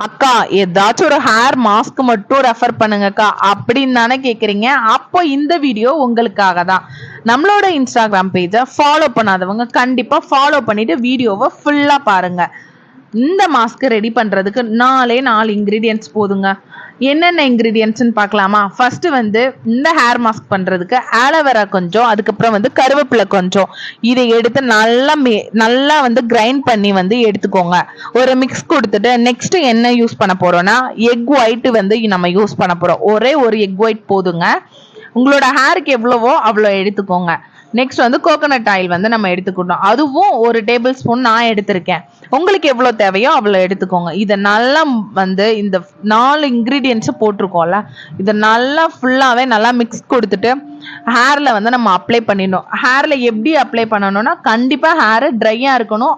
அக்கா ஏதாச்சும் ஒரு ஹேர் மாஸ்க் மட்டும் ரெஃபர் பண்ணுங்கக்கா அப்படின்னு தானே கேக்குறீங்க. அப்போ இந்த வீடியோ உங்களுக்காக தான். நம்மளோட இன்ஸ்டாகிராம் பேஜை ஃபாலோ பண்ணாதவங்க கண்டிப்பா ஃபாலோ பண்ணிட்டு வீடியோவை ஃபுல்லா பாருங்க. இந்த மாஸ்க் ரெடி பண்றதுக்கு 4 இன்கிரீடியன்ட்ஸ் போதுங்க. என்னென்ன இன்கிரீடியன்ட்ஸ்னு பார்க்கலாமா? ஃபர்ஸ்ட் இந்த ஹேர் மாஸ்க் பண்றதுக்கு ஆலோவேரா கொஞ்சம், அதுக்கப்புறம் கருவேப்பிலை கொஞ்சம், இதை எடுத்து நல்லா கிரைண்ட் பண்ணி எடுத்துக்கோங்க. ஒரு மிக்ஸ் கொடுத்துட்டு நெக்ஸ்ட் என்ன யூஸ் பண்ண போறோம்னா எக் ஒயிட் நம்ம யூஸ் பண்ண போறோம். ஒரே ஒரு எக் ஒயிட் போதுங்க. உங்களோட ஹேருக்கு எவ்வளவோ அவ்வளோ எடுத்துக்கோங்க. நெக்ஸ்ட் கோகோனட் ஆயில் நம்ம எடுத்துக்கணும். அதுவும் ஒரு டேபிள் ஸ்பூன் நான் எடுத்திருக்கேன். உங்களுக்கு எவ்வளவு தேவையோ அவ்வளவு எடுத்துக்கோங்க. இதை நல்லா இந்த 4 இன்கிரீடியன்ஸ் போட்டிருக்கோம்ல, இதை நல்லா ஃபுல்லாவே நல்லா மிக்ஸ் கொடுத்துட்டு ஹேர்ல நம்ம அப்ளை பண்ணிடணும். ஹேர்ல எப்படி அப்ளை பண்ணணும்னா கண்டிப்பா ஹேர் ட்ரையா இருக்கணும்.